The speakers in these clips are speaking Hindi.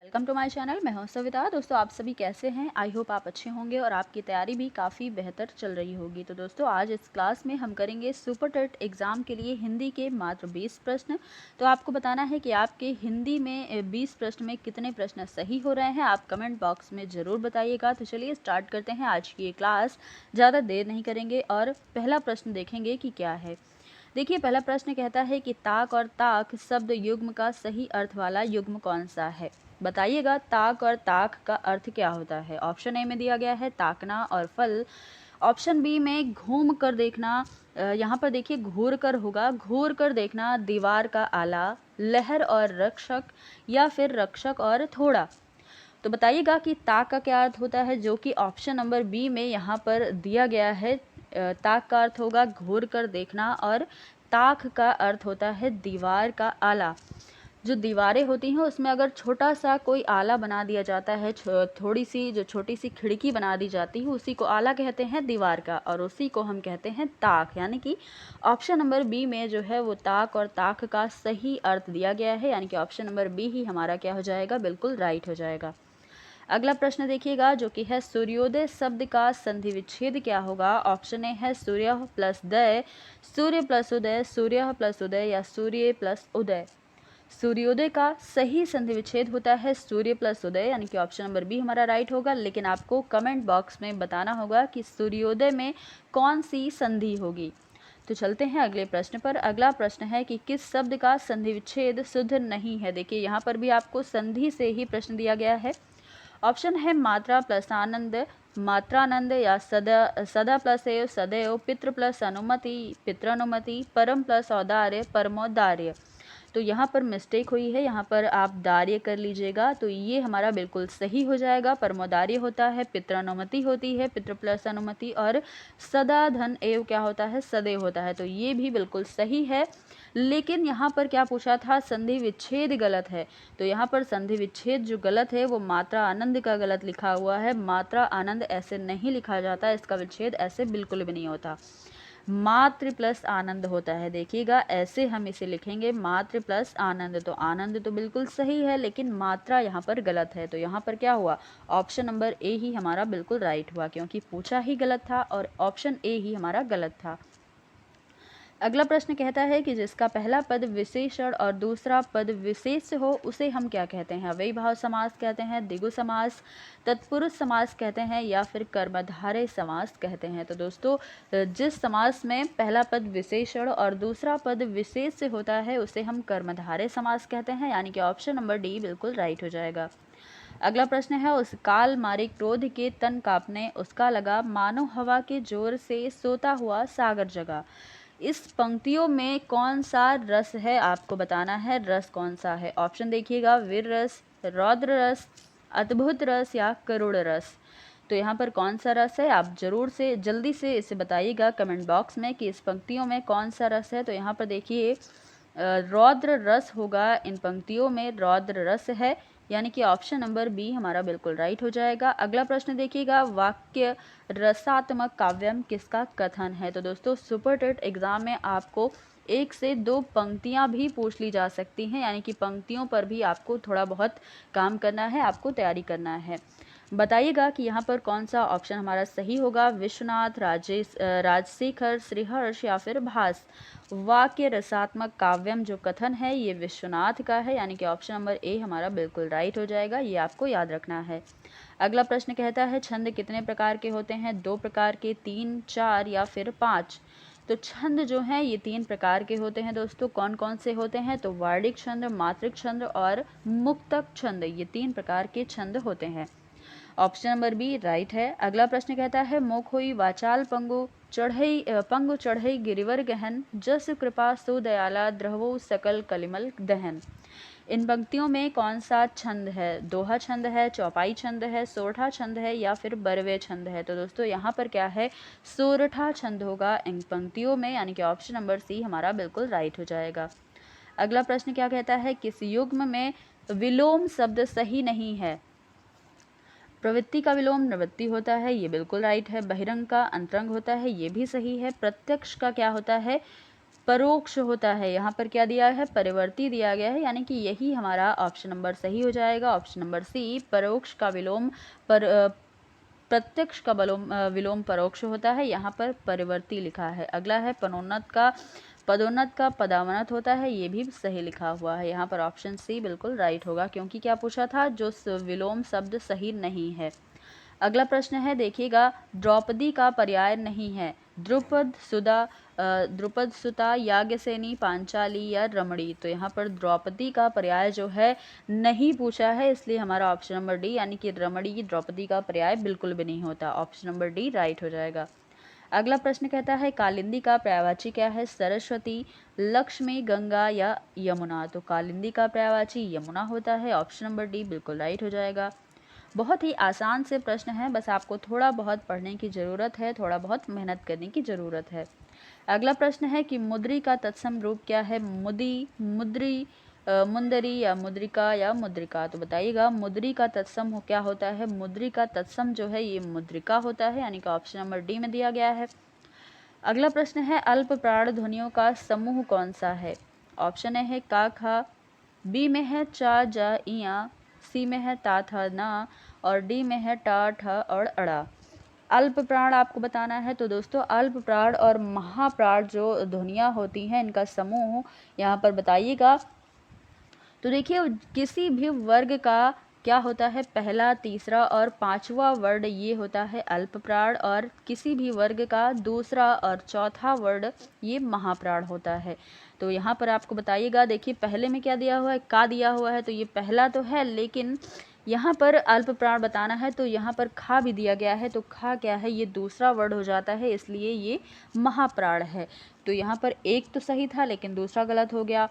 Welcome to my channel. मैं हूं सविता। दोस्तों, आप सभी कैसे हैं? आई होप आप अच्छे होंगे और आपकी तैयारी भी काफ़ी बेहतर चल रही होगी। तो दोस्तों, आज इस क्लास में हम करेंगे सुपर टेट एग्ज़ाम के लिए हिंदी के मात्र 20 प्रश्न। तो आपको बताना है कि आपके हिंदी में 20 प्रश्न में कितने प्रश्न सही हो रहे हैं। आप कमेंट बॉक्स में ज़रूर बताइएगा। तो चलिए स्टार्ट करते हैं आज की ये क्लास। ज़्यादा देर नहीं करेंगे और पहला प्रश्न देखेंगे कि क्या है। देखिए, पहला प्रश्न कहता है कि ताक और ताक शब्द युग्म का सही अर्थ वाला युग्म कौन सा है? बताइएगा, ताक और ताक का अर्थ क्या होता है? ऑप्शन ए में दिया गया है ताकना और फल। ऑप्शन बी में घूम कर देखना। यहाँ पर देखिए घूर कर होगा, घूर कर देखना, दीवार का आला, लहर और रक्षक, या फिर रक्षक और थोड़ा। तो बताइएगा कि ताक का क्या अर्थ होता है, जो कि ऑप्शन नंबर बी में यहाँ पर दिया गया है। ताक का अर्थ होगा घूर कर देखना और ताक का अर्थ होता है दीवार का आला। जो दीवारें होती हैं उसमें अगर छोटा सा कोई आला बना दिया जाता है, थोड़ी सी जो छोटी सी खिड़की बना दी जाती है, उसी को आला कहते हैं दीवार का, और उसी को हम कहते हैं ताक। यानी कि ऑप्शन नंबर बी में जो है वो ताक और ताक का सही अर्थ दिया गया है, यानी कि ऑप्शन नंबर बी ही हमारा क्या हो जाएगा, बिल्कुल राइट हो जाएगा। अगला प्रश्न देखिएगा, जो कि है सूर्योदय शब्द का संधि विच्छेद क्या होगा? ऑप्शन ए है सूर्य प्लस दय, सूर्य प्लस उदय, सूर्य प्लस उदय, या सूर्य प्लस उदय। सूर्योदय का सही संधि विच्छेद होता है सूर्य प्लस उदय, यानी कि ऑप्शन नंबर बी हमारा राइट होगा। लेकिन आपको कमेंट बॉक्स में बताना होगा कि सूर्योदय में कौन सी संधि होगी। तो चलते हैं अगले प्रश्न पर। अगला प्रश्न है कि किस शब्द का संधि विच्छेद शुद्ध नहीं है? देखिए, यहाँ पर भी आपको संधि से ही प्रश्न दिया गया है। ऑप्शन है मात्रा प्लस आनंद, मात्रानंद, या सदा सदा प्लस एव सदैव, पितृ प्लस अनुमति पित्रानुमति, परम प्लस औदार्य परमोदार्य। तो यहाँ पर मिस्टेक हुई है, यहाँ पर आप दार्य कर लीजिएगा। तो ये हमारा बिल्कुल सही हो जाएगा। परमोदार्य होता है, पित्रानुमति होती है, पितृ प्लस अनुमति, और सदा धन एव क्या होता है, सदैव होता है। तो ये भी बिल्कुल सही है। लेकिन यहाँ पर क्या पूछा था, संधि विच्छेद गलत है। तो यहाँ पर संधि विच्छेद जो गलत है वो मात्रा आनंद का गलत लिखा हुआ है। मात्रा आनंद ऐसे नहीं लिखा जाता, इसका विच्छेद ऐसे बिल्कुल भी नहीं होता। मात्र प्लस आनंद होता है। देखिएगा, ऐसे हम इसे लिखेंगे, मात्र प्लस आनंद। तो आनंद तो बिल्कुल सही है, लेकिन मात्रा यहाँ पर गलत है। तो यहाँ पर क्या हुआ, ऑप्शन नंबर ए ही हमारा बिल्कुल राइट हुआ, क्योंकि पूछा ही गलत था और ऑप्शन ए ही हमारा गलत था। अगला प्रश्न कहता है कि जिसका पहला पद विशेषण और दूसरा पद विशेष हो उसे हम क्या कहते हैं? अव्ययीभाव समास कहते हैं, द्विगु समास, तत्पुरुष समास कहते हैं, या फिर कर्मधारय समास कहते हैं। तो दोस्तों, जिस समास में पहला पद विशेषण और दूसरा पद विशेष से होता है उसे हम कर्मधारय समास कहते हैं, यानी कि ऑप्शन नंबर डी बिल्कुल राइट हो जाएगा। अगला प्रश्न है, उस काल मारे क्रोध के तन कांपने, उसका लगा मानो हवा के जोर से सोता हुआ सागर जगा। इस पंक्तियों में कौन सा रस है, आपको बताना है रस कौन सा है। ऑप्शन देखिएगा, वीर रस, रौद्र रस, अद्भुत रस, या करुण रस। तो यहाँ पर कौन सा रस है, आप जरूर से जल्दी से इसे बताइएगा कमेंट बॉक्स में कि इस पंक्तियों में कौन सा रस है। तो यहाँ पर देखिए रौद्र रस होगा, इन पंक्तियों में रौद्र रस है, यानी कि ऑप्शन नंबर बी हमारा बिल्कुल राइट हो जाएगा। अगला प्रश्न देखिएगा, वाक्य रसात्मक काव्यम किसका कथन है? तो दोस्तों, सुपर टेट एग्जाम में आपको 1 से 2 पंक्तियां भी पूछ ली जा सकती हैं, यानी कि पंक्तियों पर भी आपको थोड़ा बहुत काम करना है, आपको तैयारी करना है। बताइएगा कि यहाँ पर कौन सा ऑप्शन हमारा सही होगा, विश्वनाथ, राजशेखर, श्रीहर्ष, या फिर भास। वाक्य रसात्मक काव्यम जो कथन है ये विश्वनाथ का है, यानी कि ऑप्शन नंबर ए हमारा बिल्कुल राइट हो जाएगा। ये आपको याद रखना है। अगला प्रश्न कहता है, छंद कितने प्रकार के होते हैं? 2 प्रकार के, 3, 4, या फिर 5। तो छंद जो हैं ये 3 प्रकार के होते हैं दोस्तों। कौन कौन से होते हैं? तो वार्णिक छंद, मात्रिक छंद और मुक्तक छंद, ये 3 प्रकार के छंद होते हैं। ऑप्शन नंबर बी राइट है। अगला प्रश्न कहता है, मोख होई वाचाल पंगु चढ़ई गिरिवर गहन, जस कृपा सो दयाला द्रवो सकल कलिमल दहन। इन पंक्तियों में कौन सा छंद है? दोहा छंद है, चौपाई छंद है, सोरठा छंद है, या फिर बरवे छंद है। तो दोस्तों, यहाँ पर क्या है, सोरठा छंद होगा इन पंक्तियों में, यानी कि ऑप्शन नंबर सी हमारा बिल्कुल राइट हो जाएगा। अगला प्रश्न क्या कहता है, किस युग्म में विलोम शब्द सही नहीं है? प्रवृत्ति का विलोम निवृत्ति होता है, ये बिल्कुल राइट है। बहिरंग का अंतरंग होता है, ये भी सही है। प्रत्यक्ष का क्या होता है, परोक्ष होता है। यहाँ पर क्या दिया है, परिवर्ती दिया गया है, यानी कि यही हमारा ऑप्शन नंबर सही हो जाएगा। ऑप्शन नंबर सी, परोक्ष का विलोम प्रत्यक्ष का विलोम परोक्ष होता है। यहाँ पर परिवर्ती लिखा है। अगला है पदोन्नत का पदावनत होता है, ये भी सही लिखा हुआ है। यहाँ पर ऑप्शन सी बिल्कुल राइट होगा, क्योंकि क्या पूछा था, जो विलोम शब्द सही नहीं है। अगला प्रश्न है, देखिएगा, द्रौपदी का पर्याय नहीं है। द्रुपद सुता, याज्ञसेनी, पांचाली या रमणी। तो यहाँ पर द्रौपदी का पर्याय जो है नहीं पूछा है, इसलिए हमारा ऑप्शन नंबर डी यानी कि रमणी द्रौपदी का पर्याय बिल्कुल भी नहीं होता। ऑप्शन नंबर डी राइट हो जाएगा। अगला प्रश्न कहता है, कालिंदी का पर्यायवाची क्या है? सरस्वती, लक्ष्मी, गंगा या यमुना। तो कालिंदी का पर्यायवाची यमुना होता है। ऑप्शन नंबर डी बिल्कुल राइट हो जाएगा। बहुत ही आसान से प्रश्न है, बस आपको थोड़ा बहुत पढ़ने की ज़रूरत है, थोड़ा बहुत मेहनत करने की ज़रूरत है। अगला प्रश्न है कि मुद्री का तत्सम रूप क्या है? मुंदरी या मुद्रिका या मुद्रिका। तो बताइएगा, मुद्री का तत्सम क्या होता है? मुद्री का तत्सम जो है ये मुद्रिका होता है, यानी कि ऑप्शन नंबर डी में दिया गया है। अगला प्रश्न है, अल्प प्राण ध्वनियों का समूह कौन सा है? ऑप्शन ए है का खा, बी में है चा जा इया, सी में है ता था ना और डी में है टा ठ और अड़ा। अल्प प्राण आपको बताना है। तो दोस्तों, अल्प प्राण और महाप्राण जो ध्वनियाँ होती हैं, इनका समूह यहाँ पर बताइएगा। तो देखिए, किसी भी वर्ग का क्या होता है, पहला, तीसरा और पांचवा वर्ड ये होता है अल्प प्राण, और किसी भी वर्ग का दूसरा और चौथा वर्ड ये महाप्राण होता है। तो यहाँ पर आपको बताइएगा, देखिए पहले में क्या दिया हुआ है, का दिया हुआ है, तो ये पहला तो है, लेकिन यहाँ पर अल्प प्राण बताना है तो यहाँ पर खा भी दिया गया है। तो खा क्या है, ये दूसरा वर्ड हो जाता है, इसलिए ये महाप्राण है। तो यहाँ पर एक तो सही था, लेकिन दूसरा गलत हो गया।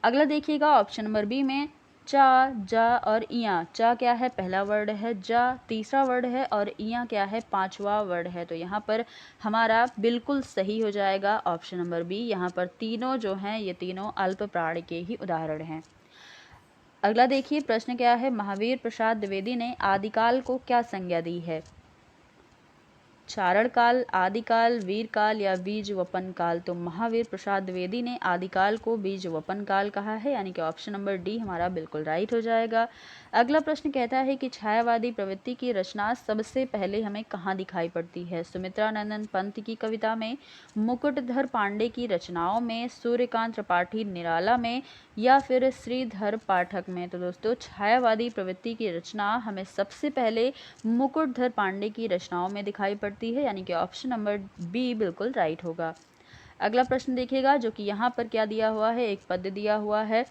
अगला देखिएगा, ऑप्शन नंबर बी में चा, जा और इया। चा क्या है, पहला वर्ड है, जा तीसरा वर्ड है और इया क्या है, पांचवा वर्ड है। तो यहाँ पर हमारा बिल्कुल सही हो जाएगा ऑप्शन नंबर बी। यहाँ पर तीनों जो हैं ये तीनों अल्प प्राण के ही उदाहरण हैं। अगला देखिए, प्रश्न क्या है, महावीर प्रसाद द्विवेदी ने आदिकाल को क्या संज्ञा दी है? चारण काल, आदिकाल, वीर काल या बीज वपन काल। तो महावीर प्रसाद द्विवेदी ने आदिकाल को बीज वपन काल कहा है, यानी कि ऑप्शन नंबर डी हमारा बिल्कुल राइट हो जाएगा। अगला प्रश्न कहता है कि छायावादी प्रवृत्ति की रचना सबसे पहले हमें कहाँ दिखाई पड़ती है? सुमित्रा नंदन पंत की कविता में, मुकुटधर पांडे की रचनाओं में, सूर्यकांत त्रिपाठी निराला में या फिर श्रीधर पाठक में। तो दोस्तों, छायावादी प्रवृत्ति की रचना हमें सबसे पहले मुकुटधर पांडे की रचनाओं में दिखाई पड़ती है, यानी कि ऑप्शन नंबर बी बिल्कुल राइट होगा। अगला प्रश्न देखिएगा, जो कि यहाँ पर क्या दिया हुआ है, एक पद्य दिया हुआ है।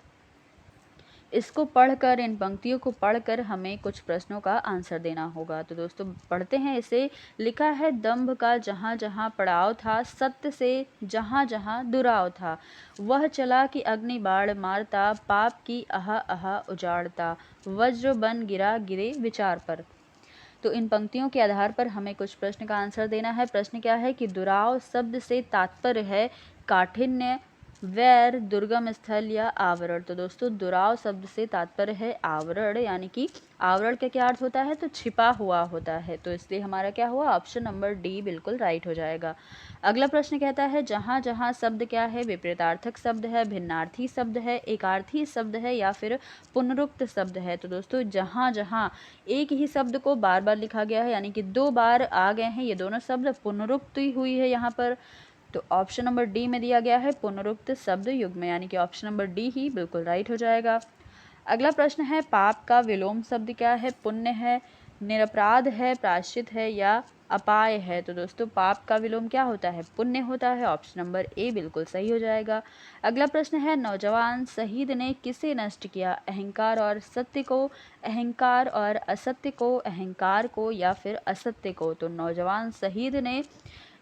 इसको पढ़कर, इन पंक्तियों को पढ़कर हमें कुछ प्रश्नों का आंसर देना होगा। तो दोस्तों पढ़ते हैं इसे। लिखा है, दंभ का जहाँ जहाँ पड़ाव था, सत्य से जहाँ जहाँ दुराव था, वह चला कि अग्नि बाण मारता, पाप की आहा आहा उजाड़ता, वज्र बन गिरा गिरे विचार पर। तो इन पंक्तियों के आधार पर हमें कुछ प्रश्न का आंसर देना है। प्रश्न क्या है कि दुराव शब्द से तात्पर्य है काठिन्य, वैर, दुर्गम स्थल या आवरण। तो दोस्तों, दुराव शब्द से तात्पर्य है आवरण, यानी कि आवरण का क्या अर्थ होता है, तो छिपा हुआ होता है। तो इसलिए हमारा क्या हुआ, ऑप्शन नंबर डी बिल्कुल राइट हो जाएगा। अगला प्रश्न कहता है, जहाँ जहाँ शब्द क्या है, विपरीतार्थक शब्द है, भिन्नार्थी शब्द है, एकार्थी शब्द है या फिर पुनरुक्त शब्द है। तो दोस्तों, जहाँ जहाँ एक ही शब्द को बार बार लिखा गया है, यानी कि 2 बार आ गए हैं ये दोनों शब्द, पुनरुक्ति हुई है यहाँ पर। तो ऑप्शन नंबर डी में दिया गया है पुनरुक्त शब्द युग्म, यानी कि ऑप्शन नंबर डी ही बिल्कुल राइट हो जाएगा। अगला प्रश्न है, पाप का विलोम शब्द क्या है? पुण्य है, निरपराध है, प्रायश्चित है या अपाय है। तो दोस्तों, पाप का विलोम क्या होता है, पुण्य होता है। ऑप्शन नंबर ए बिल्कुल सही हो जाएगा। अगला प्रश्न है, नौजवान शहीद ने किसे नष्ट किया? अहंकार और सत्य को, अहंकार और असत्य को, अहंकार को या फिर असत्य को। तो नौजवान शहीद ने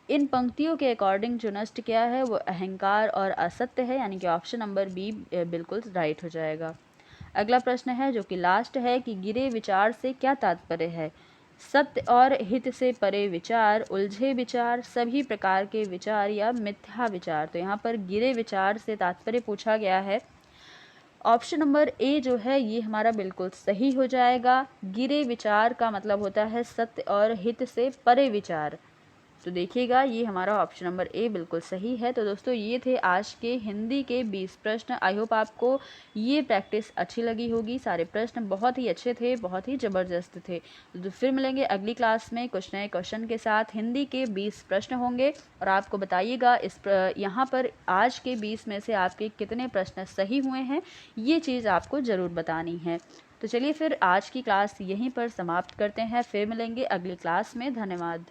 इन पंक्तियों के अकॉर्डिंग जो नष्ट किया है वो अहंकार और असत्य है, यानी कि ऑप्शन नंबर बी बिल्कुल राइट हो जाएगा। अगला प्रश्न है, जो कि लास्ट है, कि गिरे विचार से क्या तात्पर्य है? सत्य और हित से परे विचार, उलझे विचार, सभी प्रकार के विचार या मिथ्या विचार। तो यहाँ पर गिरे विचार से तात्पर्य पूछा गया है। ऑप्शन नंबर ए जो है ये हमारा बिल्कुल सही हो जाएगा। गिरे विचार का मतलब होता है सत्य और हित से परे विचार। तो देखिएगा ये हमारा ऑप्शन नंबर ए बिल्कुल सही है। तो दोस्तों ये थे आज के हिंदी के 20 प्रश्न। आई होप आपको ये प्रैक्टिस अच्छी लगी होगी। सारे प्रश्न बहुत ही अच्छे थे, बहुत ही ज़बरदस्त थे। तो फिर मिलेंगे अगली क्लास में कुछ नए क्वेश्चन के साथ। हिंदी के 20 प्रश्न होंगे और आपको बताइएगा यहाँ पर आज के 20 में से आपके कितने प्रश्न सही हुए हैं, ये चीज़ आपको ज़रूर बतानी है। तो चलिए फिर आज की क्लास यहीं पर समाप्त करते हैं। फिर मिलेंगे अगली क्लास में। धन्यवाद।